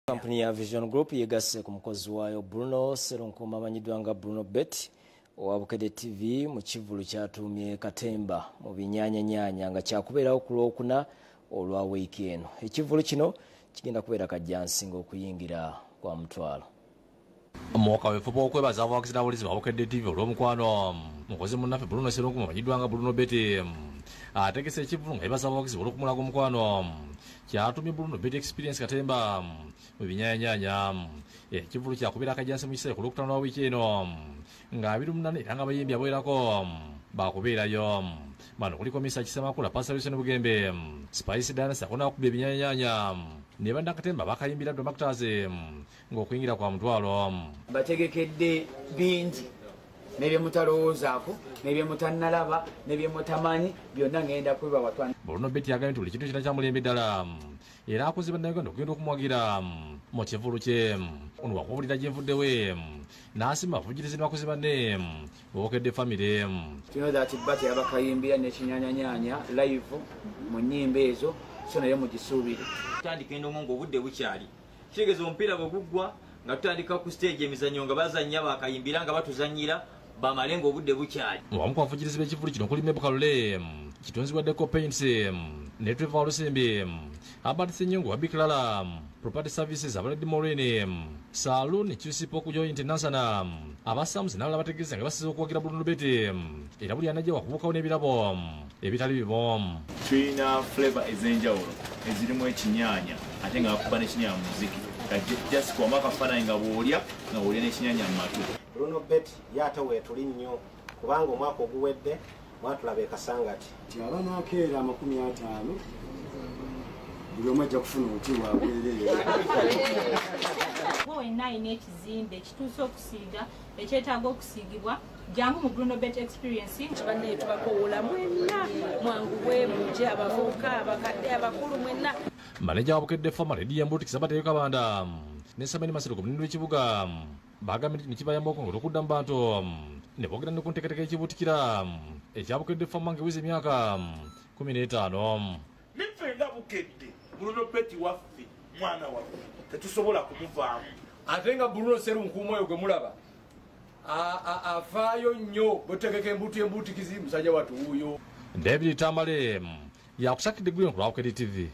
Kampuni ya Vision Group yegasse ku mukozi waayo Bruno Serunkuma amanyiddwa nga Bruno Bet owa Bukedde TV mu kivulu kyatuumye Katemba mu binyaanyanya nga kyakubeerawo ku Lwokuna olwa wiiki eno. Ekivulu kino kigenda kubeera kajjansinga okuyingira kwa mutwalo. Mwoka wefuba okwebaza abawagizi n'ababulizi ba Bukedde TV olw'omukwano mukozi munnaffe Bruno Serunkuma amanyiddwa nga Bruno Bet ategese ekivulu nga yebaza abawagizi olw'okumulaga omukwano kyatumye Bruno Bet Experience Katemba mu binyaanyanya. Ekivulu kyakubeera akajjansi mu kiseera ku Lwokutaano wa wiiki eno nga 28 era nga abayimbi abawerako bakubeerayo. Bano kuliko Mr. Kisemakula, Pastor Wilson Bugembe, Spice Dance akonakuba ebinyaanyanya ne banda Katemba bakayimbira Dom Actors ng'okuyingira kwa mutwalo. Bategekedde bingi nebye mutalowoozaako nebye mutannalaba nebye mutamanyi byonna ngenda kweba watwana. Bruno Bet yagambye nti buli kintu kirina kyamulembe ddala era akoze bannayuganda okugenda okumwagira mu kivulu kye. Ono wakuwulira gye nvuddewe n'asimba abavugirizi n'abakozi banne Bukedde family. You know that Bate yabakayimbira n'ekinyaanyanya live mu nnyimba ezo so naye mugisuubire. Tutandika endongo ng'obudde bukyali kitegeeza omupiira bwe guggwa nga tutandika ku stage emizannyo nga bazannya bakayimbira nga batuzannyira bamale ng'obudde bukyali. Wamu ku bavugirizi b'ekivulu kino kuli Mebu Kalule, kitonzibwaddeko Paints ne Trevor Lusembe, Albert Senyongo wa Bikilala, Property Services Abaledi Morene, Saloon Kyusipo ku Joy International, abasamuzi n'abalala bategeeza nga basize okuwagira Bruno Bet era buli anajja wakubukawo n'ebirabo ebitali bibo. Tulina flavor ez'enjawulo ezirimu ekinyaanya ate nga bakuba n'ekinyaanya mu muziki just kuwamu akafaananyi nga bw'olya n'ekinyaanya mu matu. Bruno Bet yate weetuli nnyo kubanga omwaka oguwedde mwatulaba e Kasangati abaana akeera 50 buli omu ajja kufuna omuti wabwereere. Wenna alina ekizimbe ekituuse okusiiga ekyetaaga okusiigibwa jangu mu Bruno Bet Experience. Banne tubakoola mwenna mwangu bwe muje abavubuka abakadde abakulu mwenna. Maneja wa Bukedde Family Lydia Mbuti Sabateyo Kabanda ne Sameni Masiro ku mundu w'ekibuga bagambye nti kibayamba okudda mu bantu ne boogera ne ku nteekateeka y'ekibuutikira ekya Bukedde Family ng'eweza emyaka 15. Niffe nga Bukedde Bruno Bet waffe mwana waffe tetusobola kumuvaamu. Ate nga Bruno Serunkuma oyo gwe mulaba afaayo nnyo bwetegeka embuutikizi musajja watu wuuyo. David Tambale yakusakidde Green ku Bukedde TV.